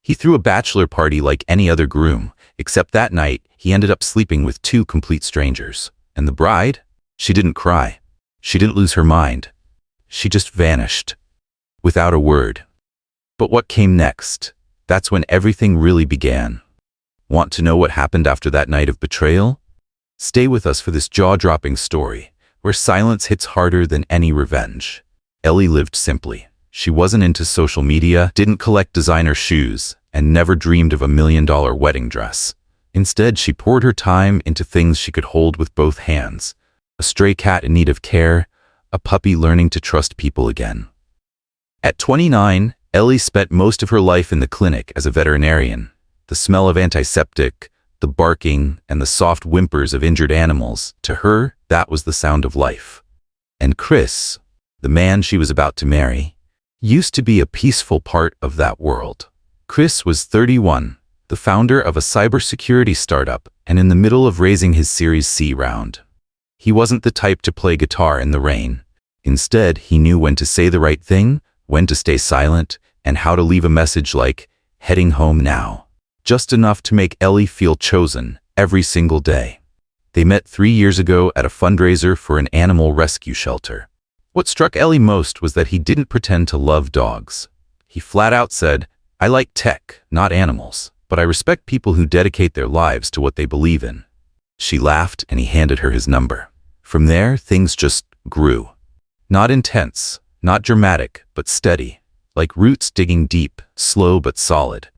He threw a bachelor party like any other groom, except that night he ended up sleeping with two complete strangers. And the bride? She didn't cry. She didn't lose her mind. She just vanished. Without a word. But what came next? That's when everything really began. Want to know what happened after that night of betrayal? Stay with us for this jaw-dropping story, where silence hits harder than any revenge. Ellie lived simply. She wasn't into social media, didn't collect designer shoes, and never dreamed of a $1 million wedding dress. Instead, she poured her time into things she could hold with both hands. A stray cat in need of care, a puppy learning to trust people again. At 29, Ellie spent most of her life in the clinic as a veterinarian. The smell of antiseptic, the barking, and the soft whimpers of injured animals, to her, that was the sound of life. And Chris, the man she was about to marry, used to be a peaceful part of that world. Chris was 31, the founder of a cybersecurity startup, and in the middle of raising his Series C round. He wasn't the type to play guitar in the rain. Instead, he knew when to say the right thing, when to stay silent, and how to leave a message like, "Heading home now." Just enough to make Ellie feel chosen every single day. They met 3 years ago at a fundraiser for an animal rescue shelter. What struck Ellie most was that he didn't pretend to love dogs. He flat out said, "I like tech, not animals, but I respect people who dedicate their lives to what they believe in." She laughed and he handed her his number. From there, things just grew. Not intense, not dramatic, but steady, like roots digging deep, slow but solid.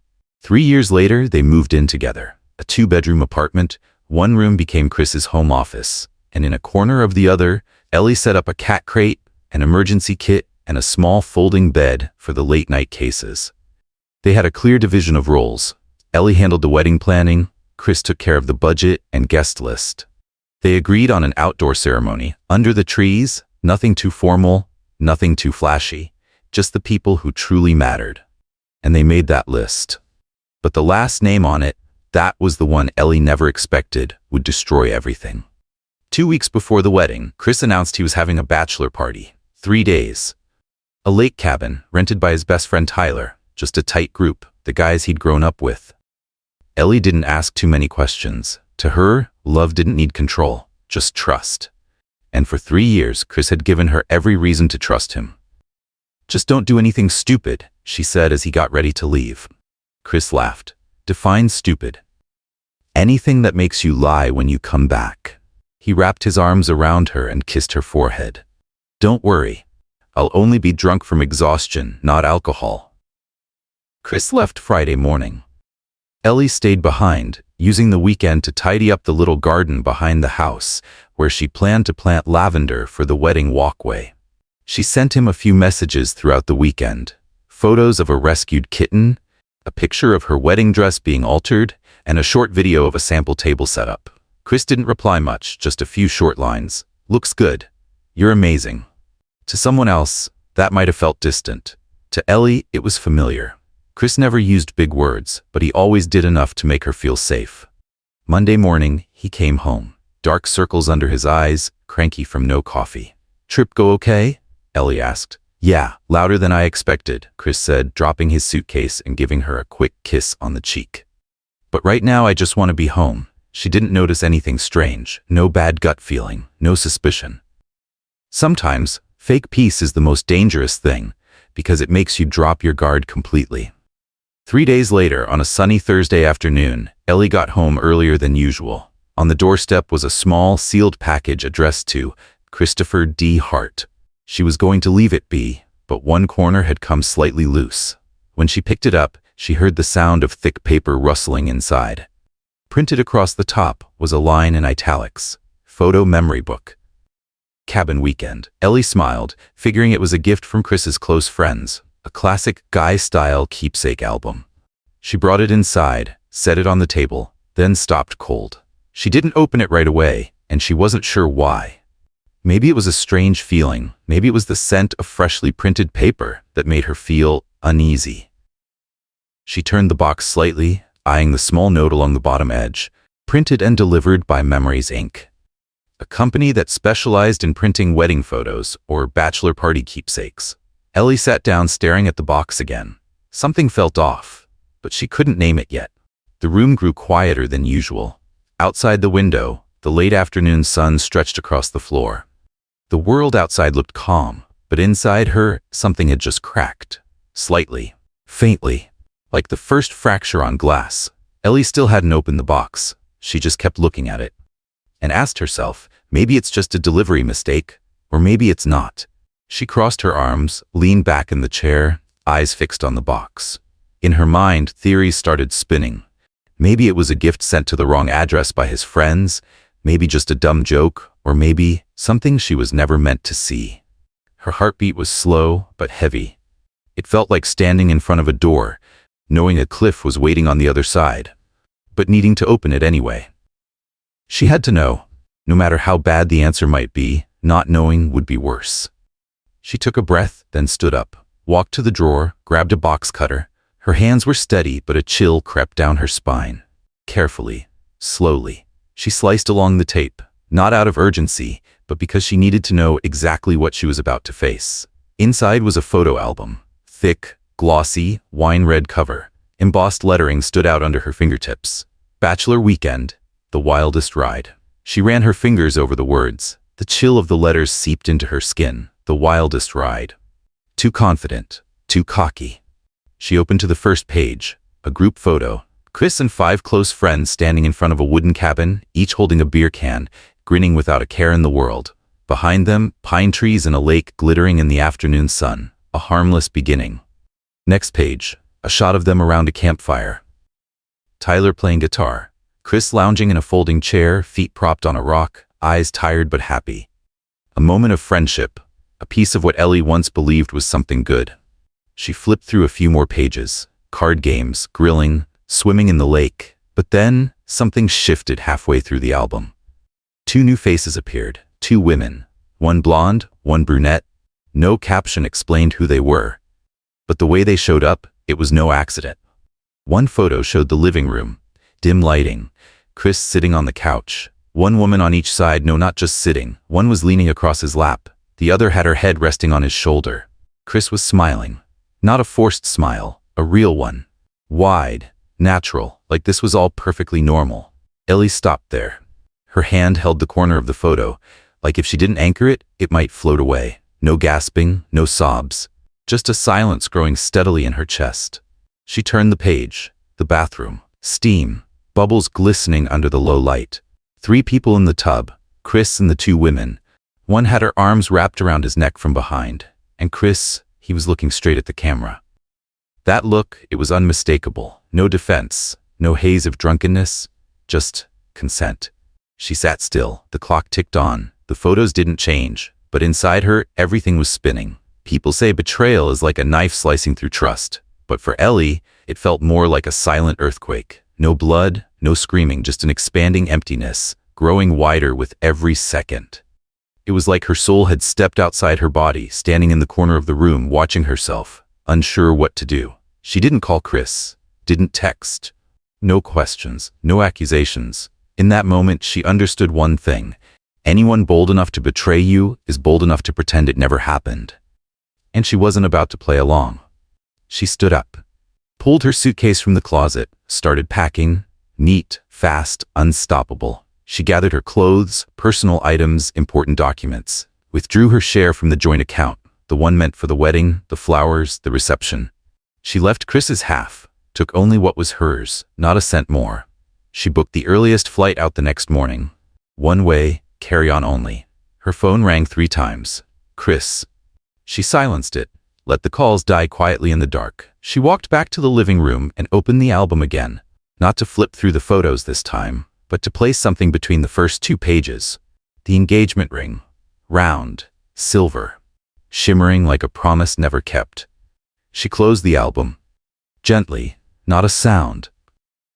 3 years later, they moved in together. A 2-bedroom apartment. One room became Chris's home office, and in a corner of the other, Ellie set up a cat crate, an emergency kit, and a small folding bed for the late-night cases. They had a clear division of roles. Ellie handled the wedding planning, Chris took care of the budget and guest list. They agreed on an outdoor ceremony, under the trees, nothing too formal, nothing too flashy, just the people who truly mattered. And they made that list. But the last name on it, that was the one Ellie never expected would destroy everything. 2 weeks before the wedding, Chris announced he was having a bachelor party. 3 days. A lake cabin, rented by his best friend Tyler, just a tight group, the guys he'd grown up with. Ellie didn't ask too many questions. To her, love didn't need control, just trust. And for 3 years, Chris had given her every reason to trust him. "Just don't do anything stupid," she said as he got ready to leave. Chris laughed. "Define stupid." "Anything that makes you lie when you come back." He wrapped his arms around her and kissed her forehead. "Don't worry. I'll only be drunk from exhaustion, not alcohol." Chris left Friday morning. Ellie stayed behind, using the weekend to tidy up the little garden behind the house, where she planned to plant lavender for the wedding walkway. She sent him a few messages throughout the weekend. Photos of a rescued kitten, a picture of her wedding dress being altered, and a short video of a sample table setup. Chris didn't reply much, just a few short lines. "Looks good. You're amazing." To someone else, that might have felt distant. To Ellie, it was familiar. Chris never used big words, but he always did enough to make her feel safe. Monday morning, he came home. Dark circles under his eyes, cranky from no coffee. "Trip go okay?" Ellie asked. "Yeah, louder than I expected," Chris said, dropping his suitcase and giving her a quick kiss on the cheek. "But right now I just want to be home." She didn't notice anything strange, no bad gut feeling, no suspicion. Sometimes, fake peace is the most dangerous thing, because it makes you drop your guard completely. 3 days later, on a sunny Thursday afternoon, Ellie got home earlier than usual. On the doorstep was a small, sealed package addressed to Christopher D. Hart. She was going to leave it be, but one corner had come slightly loose. When she picked it up, she heard the sound of thick paper rustling inside. Printed across the top was a line in italics, "Photo Memory Book." Cabin weekend. Ellie smiled, figuring it was a gift from Chris's close friends, a classic guy-style keepsake album. She brought it inside, set it on the table, then stopped cold. She didn't open it right away, and she wasn't sure why. Maybe it was a strange feeling. Maybe it was the scent of freshly printed paper that made her feel uneasy. She turned the box slightly, eyeing the small note along the bottom edge, "Printed and delivered by Memories Inc., a company that specialized in printing wedding photos or bachelor party keepsakes." Ellie sat down staring at the box again. Something felt off. but she couldn't name it yet. The room grew quieter than usual. Outside the window, the late afternoon sun stretched across the floor. The world outside looked calm, but inside her, something had just cracked. Slightly. Faintly. Like the first fracture on glass. Ellie still hadn't opened the box. She just kept looking at it. And asked herself, maybe it's just a delivery mistake, or maybe it's not. She crossed her arms, leaned back in the chair, eyes fixed on the box. In her mind, theories started spinning. Maybe it was a gift sent to the wrong address by his friends, maybe just a dumb joke, or maybe something she was never meant to see. Her heartbeat was slow but heavy. It felt like standing in front of a door, knowing a cliff was waiting on the other side, but needing to open it anyway. She had to know. No matter how bad the answer might be, not knowing would be worse. She took a breath, then stood up, walked to the drawer, grabbed a box cutter. Her hands were steady, but a chill crept down her spine. Carefully, slowly, she sliced along the tape, not out of urgency, but because she needed to know exactly what she was about to face. Inside was a photo album. Thick, glossy, wine-red cover. Embossed lettering stood out under her fingertips. Bachelor weekend, the wildest ride. She ran her fingers over the words. The chill of the letters seeped into her skin. The wildest ride. Too confident, too cocky. She opened to the first page, a group photo. Chris and 5 close friends standing in front of a wooden cabin, each holding a beer can, grinning without a care in the world. Behind them, pine trees and a lake glittering in the afternoon sun. A harmless beginning. Next page, a shot of them around a campfire. Tyler playing guitar. Chris lounging in a folding chair, feet propped on a rock, eyes tired but happy. A moment of friendship, a piece of what Ellie once believed was something good. She flipped through a few more pages. Card games, grilling, swimming in the lake. But then, something shifted halfway through the album. 2 new faces appeared. 2 women. One blonde, one brunette. No caption explained who they were. But the way they showed up, it was no accident. One photo showed the living room. Dim lighting. Chris sitting on the couch. One woman on each side, no, not just sitting. One was leaning across his lap. The other had her head resting on his shoulder. Chris was smiling. Not a forced smile, a real one. Wide, natural, like this was all perfectly normal. Ellie stopped there. Her hand held the corner of the photo, like if she didn't anchor it, it might float away. No gasping, no sobs. Just a silence growing steadily in her chest. She turned the page. The bathroom. Steam. Bubbles glistening under the low light. 3 people in the tub. Chris and the 2 women. One had her arms wrapped around his neck from behind. And Chris, he was looking straight at the camera. That look, it was unmistakable. No defense. No haze of drunkenness. Just consent. She sat still. The clock ticked on. The photos didn't change. But inside her, everything was spinning. People say betrayal is like a knife slicing through trust. But for Ellie, it felt more like a silent earthquake. No blood, no screaming, just an expanding emptiness, growing wider with every second. It was like her soul had stepped outside her body, standing in the corner of the room, watching herself, unsure what to do. She didn't call Chris, didn't text. No questions, no accusations. In that moment, she understood one thing. Anyone bold enough to betray you is bold enough to pretend it never happened. And she wasn't about to play along. She stood up, pulled her suitcase from the closet, started packing, neat, fast, unstoppable. She gathered her clothes, personal items, important documents, withdrew her share from the joint account, the one meant for the wedding, the flowers, the reception. She left Chris's half, took only what was hers, not a cent more. She booked the earliest flight out the next morning. One way, carry on only. Her phone rang 3 times. Chris. She silenced it, let the calls die quietly in the dark. She walked back to the living room and opened the album again, not to flip through the photos this time, but to place something between the first 2 pages. The engagement ring. Round, silver, shimmering like a promise never kept. She closed the album. Gently, not a sound.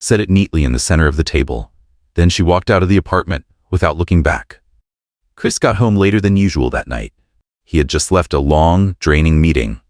Set it neatly in the center of the table. Then she walked out of the apartment without looking back. Chris got home later than usual that night. He had just left a long, draining meeting,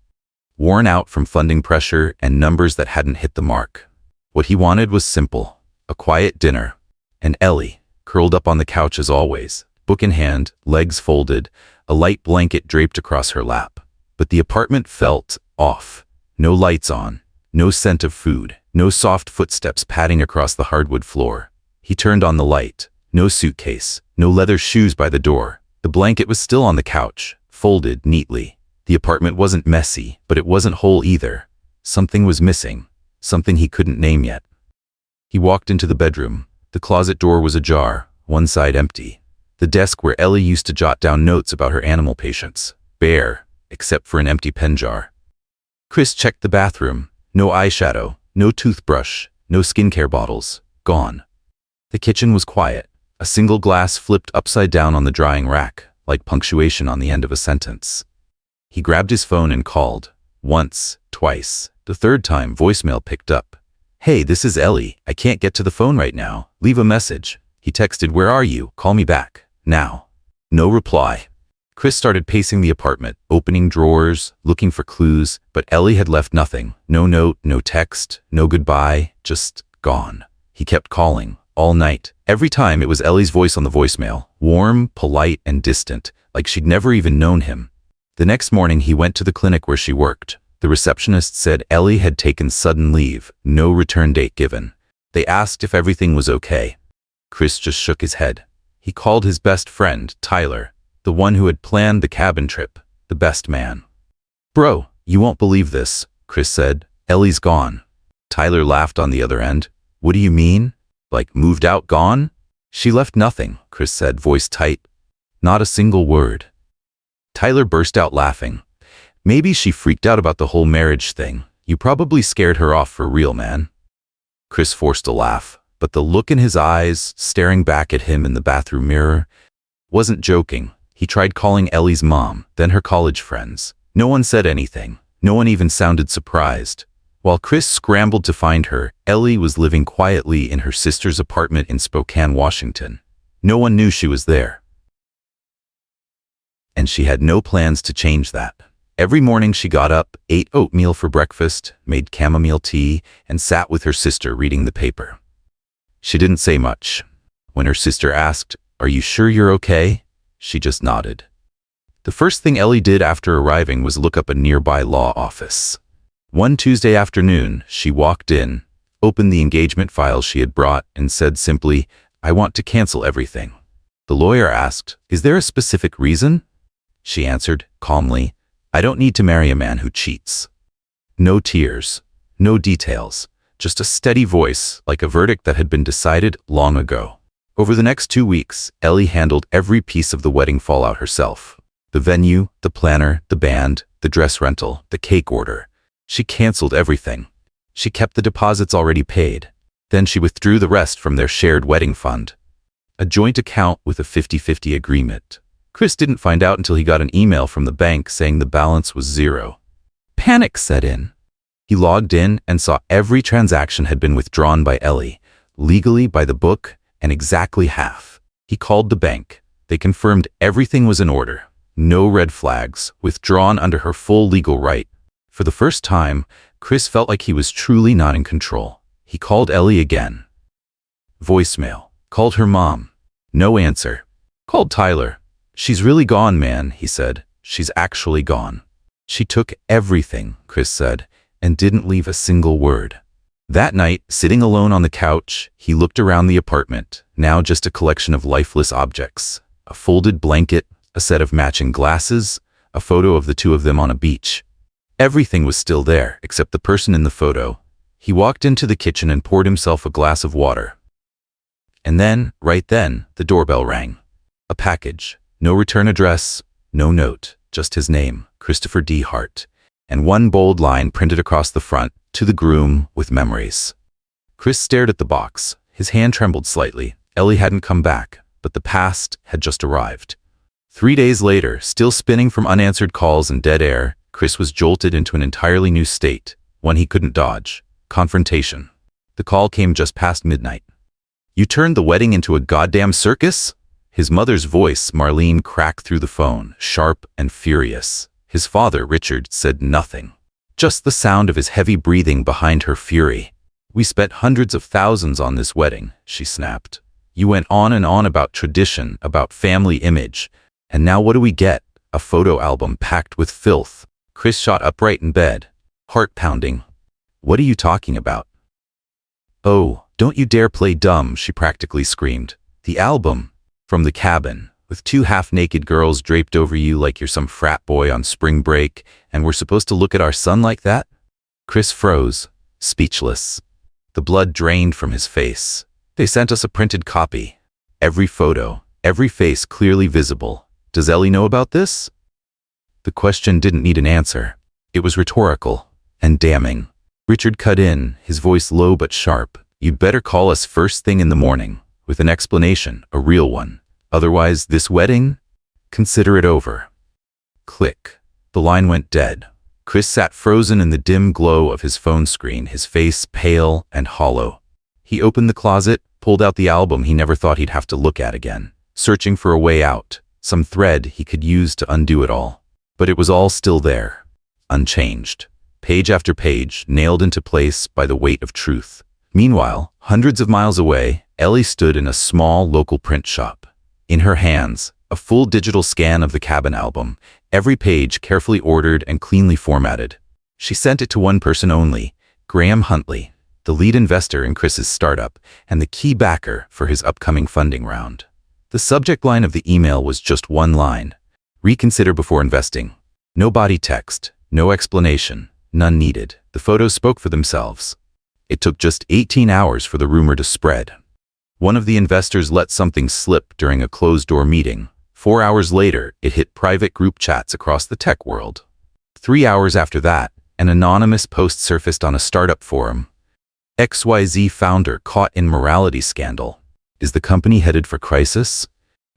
worn out from funding pressure and numbers that hadn't hit the mark. What he wanted was simple, a quiet dinner, and Ellie, curled up on the couch as always, book in hand, legs folded, a light blanket draped across her lap. But the apartment felt off. No lights on, no scent of food, No soft footsteps padding across the hardwood floor. He turned on the light. No suitcase. No leather shoes by the door. The blanket was still on the couch, folded neatly. The apartment wasn't messy, but it wasn't whole either. Something was missing. Something he couldn't name yet. He walked into the bedroom. The closet door was ajar, one side empty. The desk where Ellie used to jot down notes about her animal patients, bare, except for an empty pen jar. Chris checked the bathroom. No eyeshadow, no toothbrush, no skincare bottles. Gone. The kitchen was quiet. A single glass flipped upside down on the drying rack, like punctuation on the end of a sentence. He grabbed his phone and called. Once, twice. The third time, voicemail picked up. "Hey, this is Ellie. I can't get to the phone right now. Leave a message." He texted, "Where are you? Call me back. Now." No reply. Chris started pacing the apartment, opening drawers, looking for clues, but Ellie had left nothing. No note, no text, no goodbye, just gone. He kept calling, all night. Every time it was Ellie's voice on the voicemail, warm, polite, and distant, like she'd never even known him. The next morning he went to the clinic where she worked. The receptionist said Ellie had taken sudden leave, no return date given. They asked if everything was okay. Chris just shook his head. He called his best friend, Tyler, the one who had planned the cabin trip, the best man. "Bro, you won't believe this," Chris said. "Ellie's gone." Tyler laughed on the other end. "What do you mean? Like moved out, gone?" "She left nothing," Chris said, voice tight. "Not a single word." Tyler burst out laughing. "Maybe she freaked out about the whole marriage thing. You probably scared her off for real, man." Chris forced a laugh, but the look in his eyes, staring back at him in the bathroom mirror, wasn't joking. He tried calling Ellie's mom, then her college friends. No one said anything. No one even sounded surprised. While Chris scrambled to find her, Ellie was living quietly in her sister's apartment in Spokane, Washington. No one knew she was there. And she had no plans to change that. Every morning she got up, ate oatmeal for breakfast, made chamomile tea, and sat with her sister reading the paper. She didn't say much. When her sister asked, "Are you sure you're okay?" she just nodded. The first thing Ellie did after arriving was look up a nearby law office. One Tuesday afternoon, she walked in, opened the engagement files she had brought, and said simply, "I want to cancel everything." The lawyer asked, "Is there a specific reason?" She answered, calmly, "I don't need to marry a man who cheats." No tears, no details, just a steady voice, like a verdict that had been decided long ago. Over the next 2 weeks, Ellie handled every piece of the wedding fallout herself. The venue, the planner, the band, the dress rental, the cake order. She canceled everything. She kept the deposits already paid. Then she withdrew the rest from their shared wedding fund. A joint account with a 50-50 agreement. Chris didn't find out until he got an email from the bank saying the balance was zero. Panic set in. He logged in and saw every transaction had been withdrawn by Ellie, legally by the book, and exactly half. He called the bank. They confirmed everything was in order. No red flags, withdrawn under her full legal right. For the first time, Chris felt like he was truly not in control. He called Ellie again. Voicemail. Called her mom. No answer. Called Tyler. "She's really gone, man," he said. "She's actually gone." "She took everything," Chris said, and didn't leave a single word. That night, sitting alone on the couch, he looked around the apartment, now just a collection of lifeless objects. A folded blanket, a set of matching glasses, a photo of the two of them on a beach. Everything was still there, except the person in the photo. He walked into the kitchen and poured himself a glass of water. And then, right then, the doorbell rang. A package. No return address, no note, just his name, Christopher D. Hart, and one bold line printed across the front, "To the groom with memories." Chris stared at the box. His hand trembled slightly. Ellie hadn't come back, but the past had just arrived. 3 days later, still spinning from unanswered calls and dead air, Chris was jolted into an entirely new state, one he couldn't dodge: confrontation. The call came just past midnight. "You turned the wedding into a goddamn circus?" His mother's voice, Marlene, cracked through the phone, sharp and furious. His father, Richard, said nothing. Just the sound of his heavy breathing behind her fury. "We spent hundreds of thousands on this wedding," she snapped. "You went on and on about tradition, about family image. And now what do we get? A photo album packed with filth." Chris shot upright in bed, heart pounding. "What are you talking about?" "Oh, don't you dare play dumb," she practically screamed. "The album." From the cabin, with two half-naked girls draped over you like you're some frat boy on spring break, and we're supposed to look at our son like that? Chris froze, speechless. The blood drained from his face. "They sent us a printed copy. Every photo, every face clearly visible. Does Ellie know about this?" The question didn't need an answer. It was rhetorical and damning. Richard cut in, his voice low but sharp. "You'd better call us first thing in the morning, with an explanation, a real one. Otherwise, this wedding? Consider it over." Click. The line went dead. Chris sat frozen in the dim glow of his phone screen, his face pale and hollow. He opened the closet, pulled out the album he never thought he'd have to look at again, searching for a way out, some thread he could use to undo it all. But it was all still there, unchanged. Page after page, nailed into place by the weight of truth. Meanwhile, hundreds of miles away, Ellie stood in a small local print shop. In her hands, a full digital scan of the cabin album, every page carefully ordered and cleanly formatted. She sent it to one person only, Graham Huntley, the lead investor in Chris's startup and the key backer for his upcoming funding round. The subject line of the email was just one line: "Reconsider before investing." No body text, no explanation, none needed. The photos spoke for themselves. It took just 18 hours for the rumor to spread. One of the investors let something slip during a closed-door meeting. 4 hours later, it hit private group chats across the tech world. 3 hours after that, an anonymous post surfaced on a startup forum. "XYZ founder caught in morality scandal. Is the company headed for crisis?"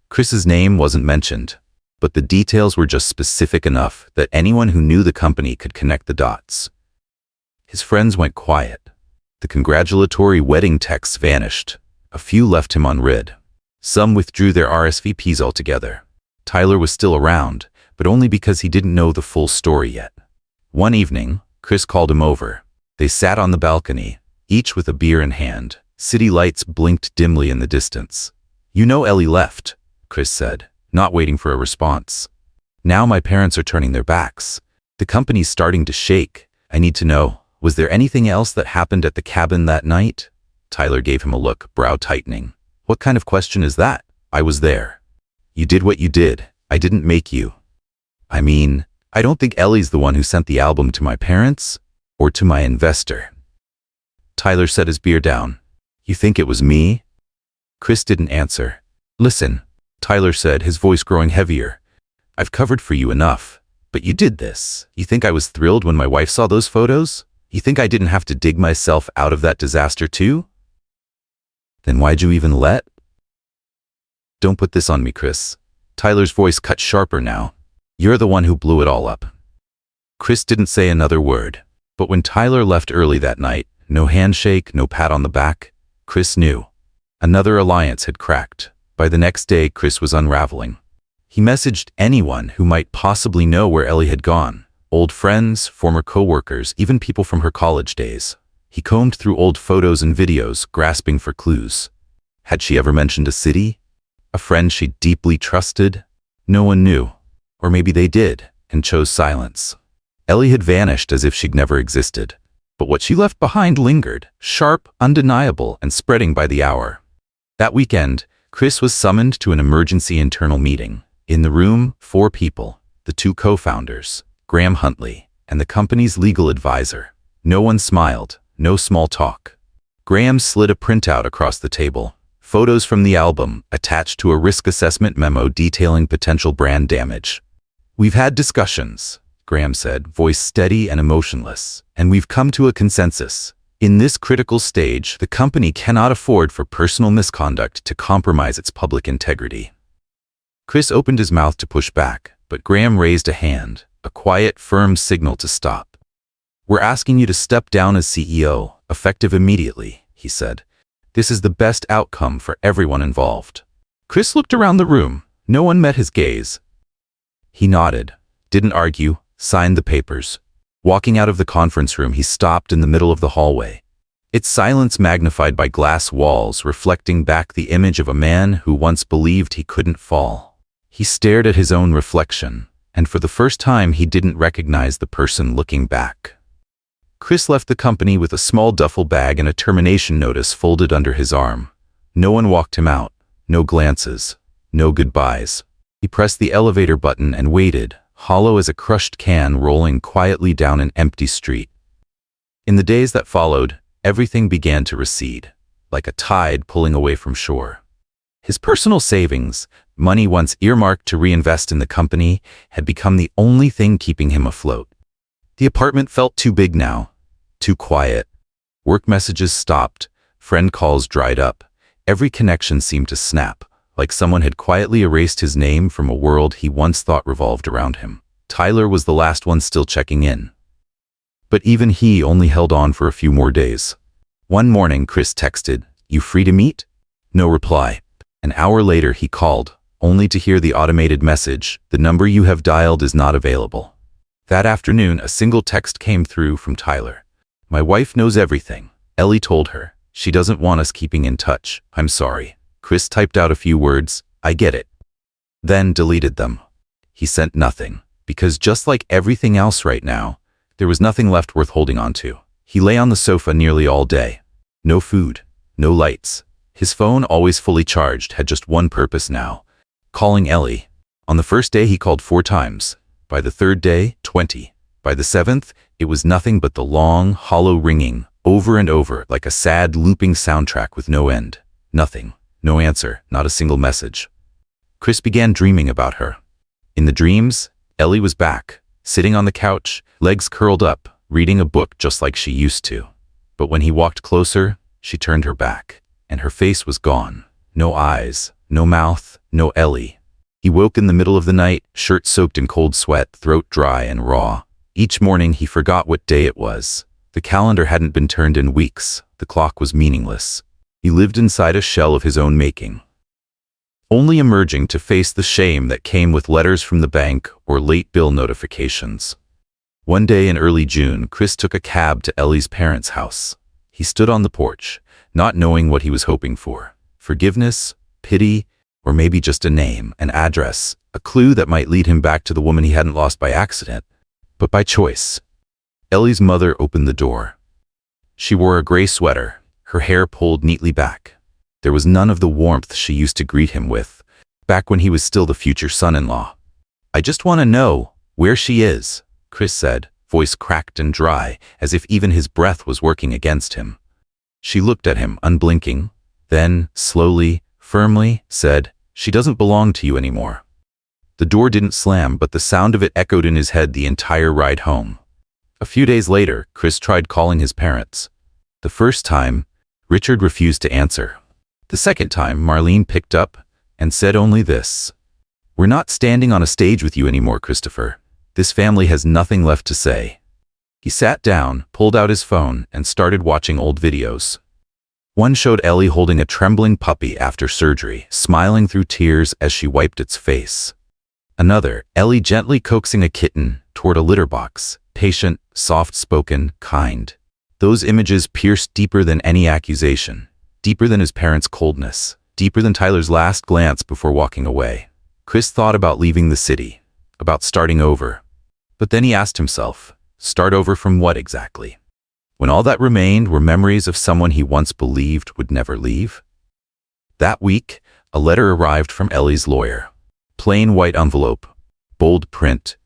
Chris's name wasn't mentioned, but the details were just specific enough that anyone who knew the company could connect the dots. His friends went quiet. The congratulatory wedding texts vanished. A few left him unread. Some withdrew their RSVPs altogether. Tyler was still around, but only because he didn't know the full story yet. One evening, Chris called him over. They sat on the balcony, each with a beer in hand. City lights blinked dimly in the distance. "You know Ellie left," Chris said, not waiting for a response. "Now my parents are turning their backs. The company's starting to shake. I need to know, was there anything else that happened at the cabin that night?" Tyler gave him a look, brow tightening. "What kind of question is that? I was there. You did what you did. I didn't make you. I mean, I don't think Ellie's the one who sent the album to my parents or to my investor." Tyler set his beer down. "You think it was me?" Chris didn't answer. "Listen," Tyler said, his voice growing heavier. "I've covered for you enough, but you did this. You think I was thrilled when my wife saw those photos? You think I didn't have to dig myself out of that disaster too? Then why'd you even let?" "Don't put this on me, Chris." Tyler's voice cut sharper now. "You're the one who blew it all up." Chris didn't say another word, but when Tyler left early that night, no handshake, no pat on the back, Chris knew. Another alliance had cracked. By the next day, Chris was unraveling. He messaged anyone who might possibly know where Ellie had gone. Old friends, former co-workers, even people from her college days. He combed through old photos and videos, grasping for clues. Had she ever mentioned a city? A friend she deeply trusted? No one knew. Or maybe they did, and chose silence. Ellie had vanished as if she'd never existed. But what she left behind lingered, sharp, undeniable, and spreading by the hour. That weekend, Chris was summoned to an emergency internal meeting. In the room, 4 people, the 2 co-founders, Graham Huntley, and the company's legal advisor. No one smiled, no small talk. Graham slid a printout across the table. Photos from the album, attached to a risk assessment memo detailing potential brand damage. "We've had discussions," Graham said, voice steady and emotionless, "and we've come to a consensus. In this critical stage, the company cannot afford for personal misconduct to compromise its public integrity." Chris opened his mouth to push back, but Graham raised a hand, a quiet, firm signal to stop. "We're asking you to step down as CEO, effective immediately," he said. "This is the best outcome for everyone involved." Chris looked around the room. No one met his gaze. He nodded, didn't argue, signed the papers. Walking out of the conference room, he stopped in the middle of the hallway. Its silence magnified by glass walls, reflecting back the image of a man who once believed he couldn't fall. He stared at his own reflection, and for the first time he didn't recognize the person looking back. Chris left the company with a small duffel bag and a termination notice folded under his arm. No one walked him out. No glances. No goodbyes. He pressed the elevator button and waited, hollow as a crushed can rolling quietly down an empty street. In the days that followed, everything began to recede, like a tide pulling away from shore. His personal savings, money once earmarked to reinvest in the company, had become the only thing keeping him afloat. The apartment felt too big now, too quiet. Work messages stopped, friend calls dried up. Every connection seemed to snap, like someone had quietly erased his name from a world he once thought revolved around him. Tyler was the last one still checking in. But even he only held on for a few more days. One morning, Chris texted, "You free to meet?" No reply. An hour later, he called, only to hear the automated message, "The number you have dialed is not available." That afternoon, a single text came through from Tyler. "My wife knows everything. Ellie told her. She doesn't want us keeping in touch. I'm sorry." Chris typed out a few words, "I get it." Then deleted them. He sent nothing, because just like everything else right now, there was nothing left worth holding on to. He lay on the sofa nearly all day. No food, no lights. His phone, always fully charged, had just one purpose now: calling Ellie. On the first day, he called 4 times. By the third day, 20. By the 7th, it was nothing but the long, hollow ringing, over and over, like a sad, looping soundtrack with no end. Nothing. No answer. Not a single message. Chris began dreaming about her. In the dreams, Ellie was back, sitting on the couch, legs curled up, reading a book just like she used to. But when he walked closer, she turned her back, and her face was gone. No eyes, no mouth, no Ellie. He woke in the middle of the night, shirt soaked in cold sweat, throat dry and raw. Each morning he forgot what day it was. The calendar hadn't been turned in weeks. The clock was meaningless. He lived inside a shell of his own making, only emerging to face the shame that came with letters from the bank or late bill notifications. One day in early June, Chris took a cab to Ellie's parents' house. He stood on the porch, not knowing what he was hoping for. Forgiveness, pity, or maybe just a name, an address, a clue that might lead him back to the woman he hadn't lost by accident, but by choice. Ellie's mother opened the door. She wore a gray sweater, her hair pulled neatly back. There was none of the warmth she used to greet him with, back when he was still the future son-in-law. "I just want to know where she is," Chris said, voice cracked and dry, as if even his breath was working against him. She looked at him, unblinking, then, slowly, firmly, said, "She doesn't belong to you anymore." The door didn't slam, but the sound of it echoed in his head the entire ride home. A few days later, Chris tried calling his parents. The first time, Richard refused to answer. The second time, Marlene picked up and said only this: "We're not standing on a stage with you anymore, Christopher. This family has nothing left to say." He sat down, pulled out his phone, and started watching old videos. One showed Ellie holding a trembling puppy after surgery, smiling through tears as she wiped its face. Another, Ellie gently coaxing a kitten toward a litter box, patient, soft-spoken, kind. Those images pierced deeper than any accusation, deeper than his parents' coldness, deeper than Tyler's last glance before walking away. Chris thought about leaving the city, about starting over. But then he asked himself, start over from what exactly? When all that remained were memories of someone he once believed would never leave? That week, a letter arrived from Ellie's lawyer. Plain white envelope, bold print,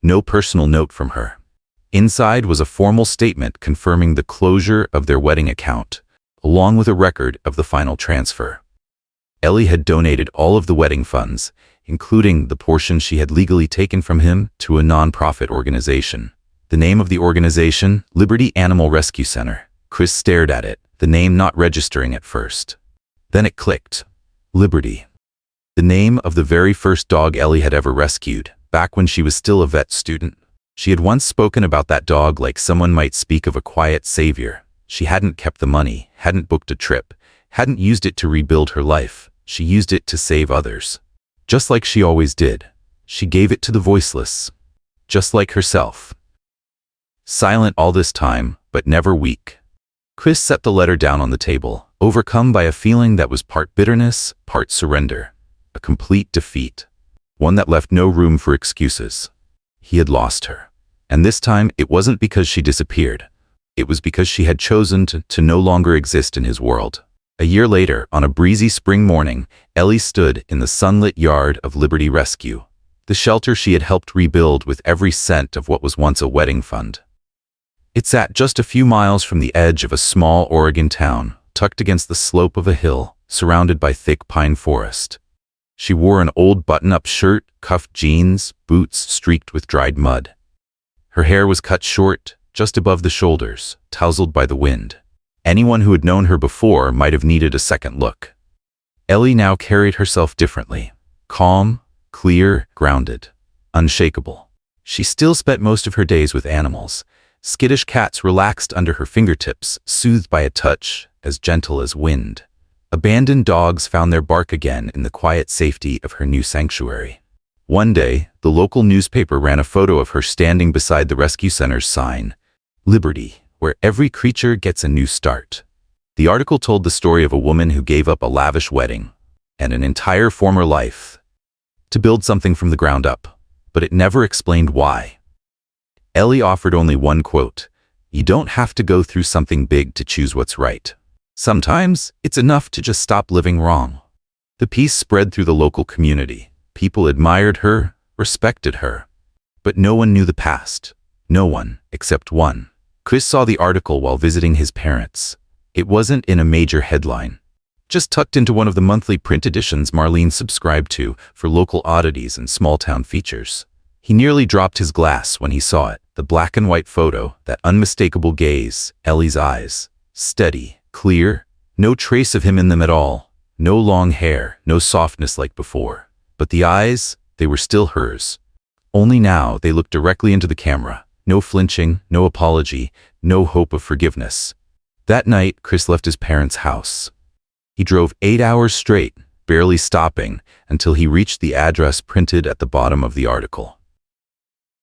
no personal note from her. Inside was a formal statement confirming the closure of their wedding account, along with a record of the final transfer. Ellie had donated all of the wedding funds, including the portion she had legally taken from him, to a non-profit organization. The name of the organization, Liberty Animal Rescue Center. Chris stared at it, the name not registering at first. Then it clicked. Liberty. The name of the very first dog Ellie had ever rescued, back when she was still a vet student. She had once spoken about that dog like someone might speak of a quiet savior. She hadn't kept the money, hadn't booked a trip, hadn't used it to rebuild her life. She used it to save others. Just like she always did. She gave it to the voiceless. Just like herself. Silent all this time, but never weak. Chris set the letter down on the table, overcome by a feeling that was part bitterness, part surrender. A complete defeat. One that left no room for excuses. He had lost her. And this time, it wasn't because she disappeared. It was because she had chosen to no longer exist in his world. A year later, on a breezy spring morning, Ellie stood in the sunlit yard of Liberty Rescue, the shelter she had helped rebuild with every cent of what was once a wedding fund. It sat just a few miles from the edge of a small Oregon town, tucked against the slope of a hill, surrounded by thick pine forest. She wore an old button-up shirt, cuffed jeans, boots streaked with dried mud. Her hair was cut short, just above the shoulders, tousled by the wind. Anyone who had known her before might have needed a second look. Ellie now carried herself differently. Calm, clear, grounded, unshakable. She still spent most of her days with animals. Skittish cats relaxed under her fingertips, soothed by a touch as gentle as wind. Abandoned dogs found their bark again in the quiet safety of her new sanctuary. One day, the local newspaper ran a photo of her standing beside the rescue center's sign, "Liberty, where every creature gets a new start." The article told the story of a woman who gave up a lavish wedding and an entire former life to build something from the ground up, but it never explained why. Ellie offered only one quote: "You don't have to go through something big to choose what's right. Sometimes it's enough to just stop living wrong." The piece spread through the local community. People admired her, respected her, but no one knew the past. No one, except one. Chris saw the article while visiting his parents. It wasn't in a major headline, just tucked into one of the monthly print editions Marlene subscribed to for local oddities and small-town features. He nearly dropped his glass when he saw it, the black and white photo, that unmistakable gaze, Ellie's eyes, steady, clear, no trace of him in them at all, no long hair, no softness like before. But the eyes, they were still hers. Only now they looked directly into the camera. No flinching, no apology, no hope of forgiveness. That night, Chris left his parents' house. He drove 8 hours straight, barely stopping, until he reached the address printed at the bottom of the article.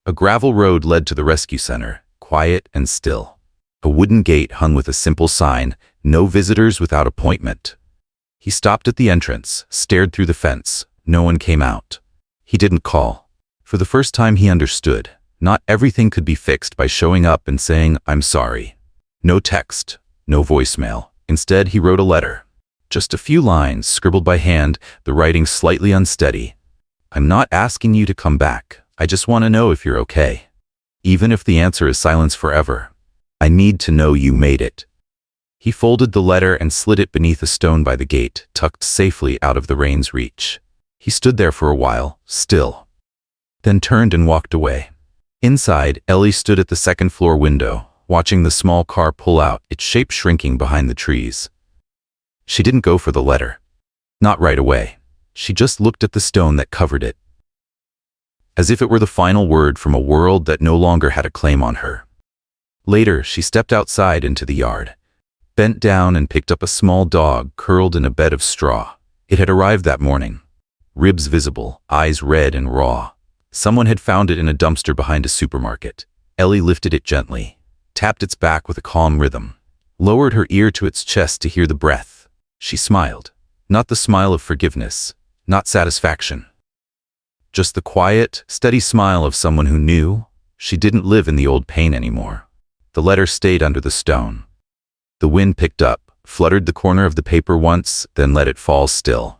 A gravel road led to the rescue center, quiet and still. A wooden gate hung with a simple sign, "No visitors without appointment." He stopped at the entrance, stared through the fence. No one came out. He didn't call. For the first time he understood. Not everything could be fixed by showing up and saying, "I'm sorry." No text, no voicemail. Instead, he wrote a letter. Just a few lines, scribbled by hand, the writing slightly unsteady. "I'm not asking you to come back. I just want to know if you're okay. Even if the answer is silence forever. I need to know you made it." He folded the letter and slid it beneath a stone by the gate, tucked safely out of the rain's reach. He stood there for a while, still, then turned and walked away. Inside, Ellie stood at the second-floor window, watching the small car pull out, its shape shrinking behind the trees. She didn't go for the letter. Not right away. She just looked at the stone that covered it, as if it were the final word from a world that no longer had a claim on her. Later, she stepped outside into the yard, bent down and picked up a small dog curled in a bed of straw. It had arrived that morning, ribs visible, eyes red and raw. Someone had found it in a dumpster behind a supermarket. Ellie lifted it gently, tapped its back with a calm rhythm, lowered her ear to its chest to hear the breath. She smiled. Not the smile of forgiveness, not satisfaction. Just the quiet, steady smile of someone who knew she didn't live in the old pain anymore. The letter stayed under the stone. The wind picked up, fluttered the corner of the paper once, then let it fall still.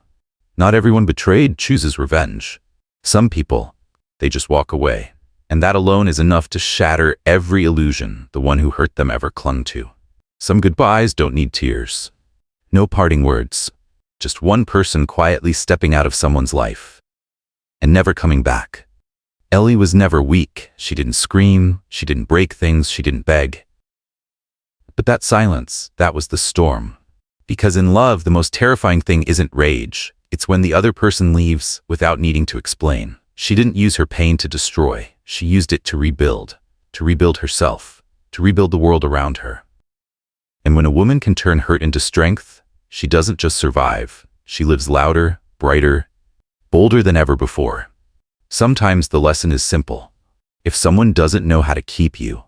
Not everyone betrayed chooses revenge. Some people, they just walk away. And that alone is enough to shatter every illusion the one who hurt them ever clung to. Some goodbyes don't need tears. No parting words. Just one person quietly stepping out of someone's life and never coming back. Ellie was never weak. She didn't scream. She didn't break things. She didn't beg. But that silence, that was the storm. Because in love, the most terrifying thing isn't rage. It's when the other person leaves without needing to explain. She didn't use her pain to destroy. She used it to rebuild herself, to rebuild the world around her. And when a woman can turn hurt into strength, she doesn't just survive. She lives louder, brighter, bolder than ever before. Sometimes the lesson is simple. If someone doesn't know how to keep you,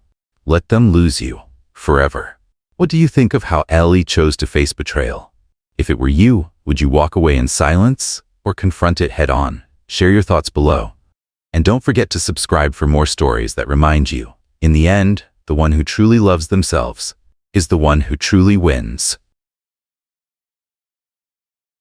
let them lose you forever. What do you think of how Ellie chose to face betrayal? If it were you, would you walk away in silence or confront it head on? Share your thoughts below. And don't forget to subscribe for more stories that remind you, in the end, the one who truly loves themselves, is the one who truly wins.